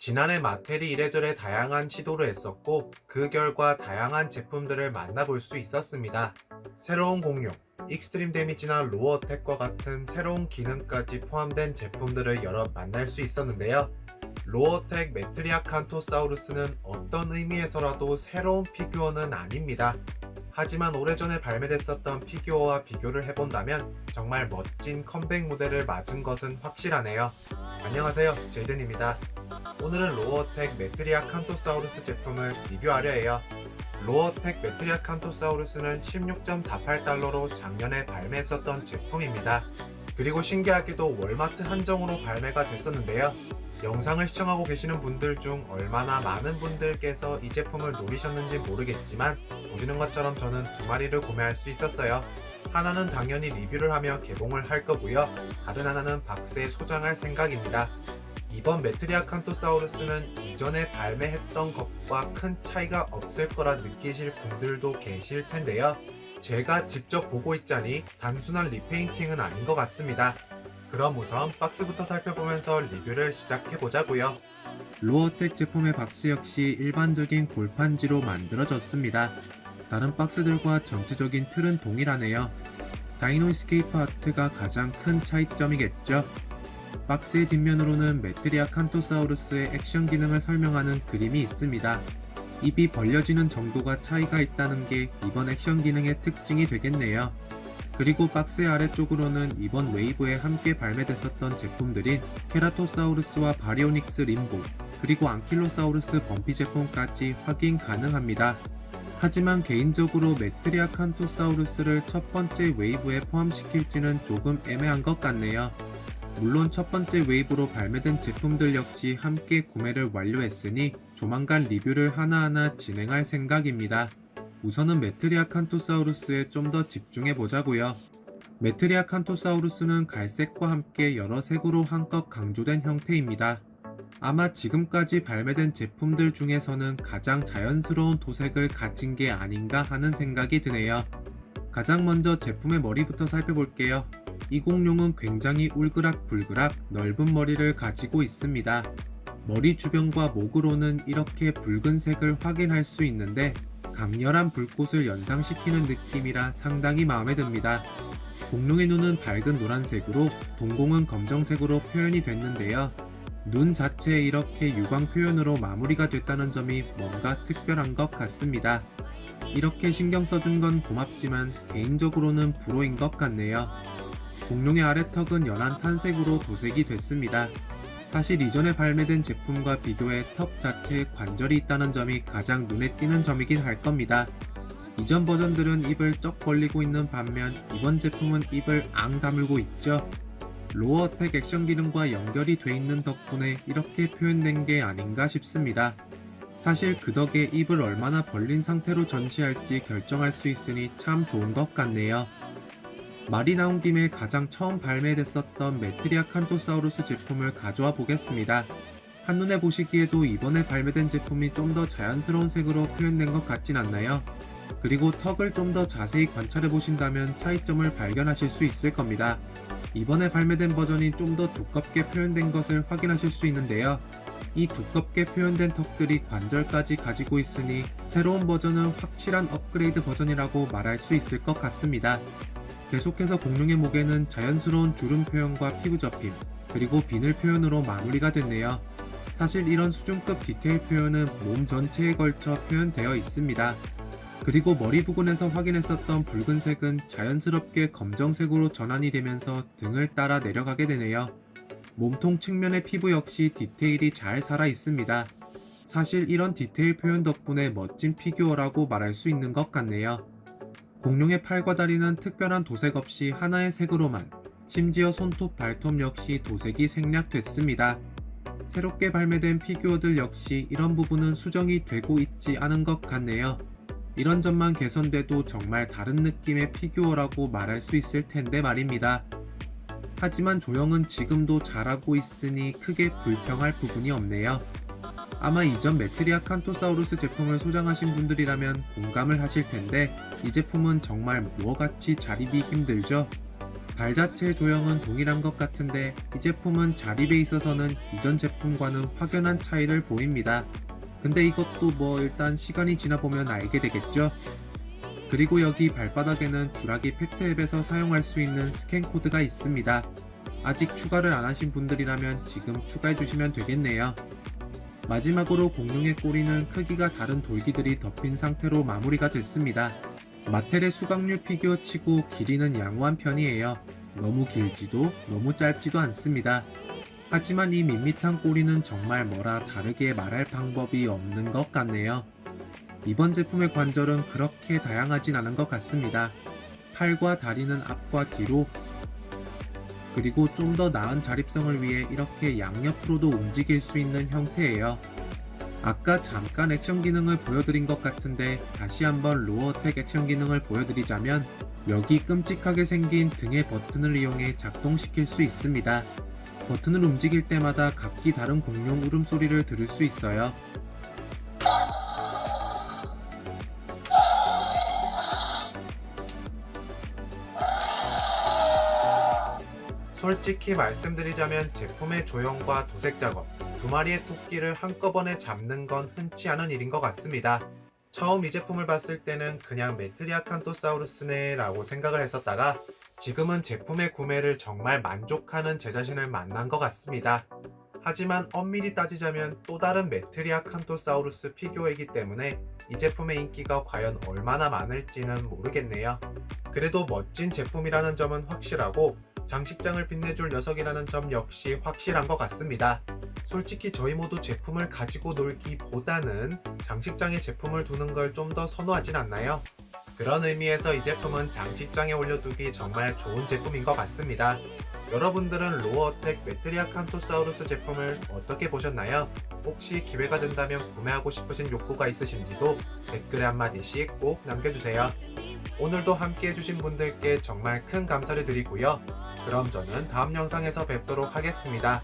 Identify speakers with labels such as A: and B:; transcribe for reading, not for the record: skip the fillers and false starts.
A: 지난해 마텔이 이래저래 다양한 시도를 했었고 그 결과 다양한 제품들을 만나볼 수 있었습니다. 새로운 공룡, 익스트림 데미지나 로어 어택과 같은 새로운 기능까지 포함된 제품들을 여러 만날 수 있었는데요. 로어 어택 메트리아 칸토사우루스는 어떤 의미에서라도 새로운 피규어는 아닙니다. 하지만 오래전에 발매됐었던 피규어와 비교를 해본다면 정말 멋진 컴백 무대를 맞은 것은 확실하네요. 안녕하세요, 제이든입니다. 오늘은 로어어택 메트리아 칸토사우루스 제품을 리뷰하려 해요. 로어어택 메트리아 칸토사우루스는 16.48달러로 작년에 발매했었던 제품입니다. 그리고 신기하게도 월마트 한정으로 발매가 됐었는데요. 영상을 시청하고 계시는 분들 중 얼마나 많은 분들께서 이 제품을 노리셨는지 모르겠지만 보시는 것처럼 저는 두 마리를 구매할 수 있었어요. 하나는 당연히 리뷰를 하며 개봉을 할 거고요. 다른 하나는 박스에 소장할 생각입니다. 이번 메트리아 칸토사우루스는 이전에 발매했던 것과 큰 차이가 없을 거라 느끼실 분들도 계실 텐데요. 제가 직접 보고 있자니 단순한 리페인팅은 아닌 것 같습니다. 그럼 우선 박스부터 살펴보면서 리뷰를 시작해보자고요. 로어텍 제품의 박스 역시 일반적인 골판지로 만들어졌습니다. 다른 박스들과 전체적인 틀은 동일하네요. 다이노 이스케이프 아트가 가장 큰 차이점이겠죠. 박스의 뒷면으로는 메트리아 칸토사우루스의 액션 기능을 설명하는 그림이 있습니다. 입이 벌려지는 정도가 차이가 있다는 게 이번 액션 기능의 특징이 되겠네요. 그리고 박스의 아래쪽으로는 이번 웨이브에 함께 발매됐었던 제품들인 케라토사우루스와 바리오닉스 림보, 그리고 앙킬로사우루스 범피 제품까지 확인 가능합니다. 하지만 개인적으로 메트리아 칸토사우루스를 첫 번째 웨이브에 포함시킬지는 조금 애매한 것 같네요. 물론 첫 번째 웨이브로 발매된 제품들 역시 함께 구매를 완료했으니 조만간 리뷰를 하나하나 진행할 생각입니다. 우선은 메트리아 칸토사우루스에 좀 더 집중해 보자고요. 메트리아 칸토사우루스는 갈색과 함께 여러 색으로 한껏 강조된 형태입니다. 아마 지금까지 발매된 제품들 중에서는 가장 자연스러운 도색을 가진 게 아닌가 하는 생각이 드네요. 가장 먼저 제품의 머리부터 살펴볼게요. 이 공룡은 굉장히 울그락불그락 넓은 머리를 가지고 있습니다. 머리 주변과 목으로는 이렇게 붉은색을 확인할 수 있는데 강렬한 불꽃을 연상시키는 느낌이라 상당히 마음에 듭니다. 공룡의 눈은 밝은 노란색으로 동공은 검정색으로 표현이 됐는데요. 눈 자체에 이렇게 유광 표현으로 마무리가 됐다는 점이 뭔가 특별한 것 같습니다. 이렇게 신경 써준 건 고맙지만 개인적으로는 불호인 것 같네요. 공룡의 아래턱은 연한 탄색으로 도색이 됐습니다. 사실 이전에 발매된 제품과 비교해 턱 자체에 관절이 있다는 점이 가장 눈에 띄는 점이긴 할 겁니다. 이전 버전들은 입을 쩍 벌리고 있는 반면 이번 제품은 입을 앙 다물고 있죠. 로어 어택 액션 기능과 연결이 돼 있는 덕분에 이렇게 표현된 게 아닌가 싶습니다. 사실 그 덕에 입을 얼마나 벌린 상태로 전시할지 결정할 수 있으니 참 좋은 것 같네요. 말이 나온 김에 가장 처음 발매됐었던 메트리아 칸토사우루스 제품을 가져와 보겠습니다. 한눈에 보시기에도 이번에 발매된 제품이 좀 더 자연스러운 색으로 표현된 것 같진 않나요? 그리고 턱을 좀 더 자세히 관찰해 보신다면 차이점을 발견하실 수 있을 겁니다. 이번에 발매된 버전이 좀 더 두껍게 표현된 것을 확인하실 수 있는데요. 이 두껍게 표현된 턱들이 관절까지 가지고 있으니 새로운 버전은 확실한 업그레이드 버전이라고 말할 수 있을 것 같습니다. 계속해서 공룡의 목에는 자연스러운 주름 표현과 피부 접힘, 그리고 비늘 표현으로 마무리가 됐네요. 사실 이런 수준급 디테일 표현은 몸 전체에 걸쳐 표현되어 있습니다. 그리고 머리 부분에서 확인했었던 붉은색은 자연스럽게 검정색으로 전환이 되면서 등을 따라 내려가게 되네요. 몸통 측면의 피부 역시 디테일이 잘 살아 있습니다. 사실 이런 디테일 표현 덕분에 멋진 피규어라고 말할 수 있는 것 같네요. 공룡의 팔과 다리는 특별한 도색 없이 하나의 색으로만, 심지어 손톱 발톱 역시 도색이 생략됐습니다. 새롭게 발매된 피규어들 역시 이런 부분은 수정이 되고 있지 않은 것 같네요. 이런 점만 개선돼도 정말 다른 느낌의 피규어라고 말할 수 있을 텐데 말입니다. 하지만 조형은 지금도 잘하고 있으니 크게 불평할 부분이 없네요. 아마 이전 메트리아 칸토사우루스 제품을 소장하신 분들이라면 공감을 하실 텐데 이 제품은 정말 무어같이 자립이 힘들죠. 발 자체의 조형은 동일한 것 같은데 이 제품은 자립에 있어서는 이전 제품과는 확연한 차이를 보입니다. 근데 이것도 일단 시간이 지나보면 알게 되겠죠? 그리고 여기 발바닥에는 주라기 팩트 앱에서 사용할 수 있는 스캔 코드가 있습니다. 아직 추가를 안 하신 분들이라면 지금 추가해 주시면 되겠네요. 마지막으로 공룡의 꼬리는 크기가 다른 돌기들이 덮인 상태로 마무리가 됐습니다. 마텔의 수강류 피규어 치고 길이는 양호한 편이에요. 너무 길지도 너무 짧지도 않습니다. 하지만 이 밋밋한 꼬리는 정말 뭐라 다르게 말할 방법이 없는 것 같네요. 이번 제품의 관절은 그렇게 다양하진 않은 것 같습니다. 팔과 다리는 앞과 뒤로, 그리고 좀 더 나은 자립성을 위해 이렇게 양옆으로도 움직일 수 있는 형태예요. 아까 잠깐 액션 기능을 보여드린 것 같은데 다시 한번 로어 어택 액션 기능을 보여드리자면 여기 끔찍하게 생긴 등의 버튼을 이용해 작동시킬 수 있습니다. 버튼을 움직일 때마다 각기 다른 공룡 울음소리를 들을 수 있어요. 솔직히 말씀드리자면 제품의 조형과 도색 작업, 두 마리의 토끼를 한꺼번에 잡는 건 흔치 않은 일인 것 같습니다. 처음 이 제품을 봤을 때는 그냥 메트리아칸토사우루스네 라고 생각을 했었다가 지금은 제품의 구매를 정말 만족하는 제 자신을 만난 것 같습니다. 하지만 엄밀히 따지자면 또 다른 메트리아칸토사우루스 피규어이기 때문에 이 제품의 인기가 과연 얼마나 많을지는 모르겠네요. 그래도 멋진 제품이라는 점은 확실하고 장식장을 빛내줄 녀석이라는 점 역시 확실한 것 같습니다. 솔직히 저희 모두 제품을 가지고 놀기보다는 장식장에 제품을 두는 걸 좀 더 선호하진 않나요? 그런 의미에서 이 제품은 장식장에 올려두기 정말 좋은 제품인 것 같습니다. 여러분들은 로어 어택 메트리아칸토사우루스 제품을 어떻게 보셨나요? 혹시 기회가 된다면 구매하고 싶으신 욕구가 있으신지도 댓글에 한마디씩 꼭 남겨주세요. 오늘도 함께 해주신 분들께 정말 큰 감사를 드리고요. 그럼 저는 다음 영상에서 뵙도록 하겠습니다.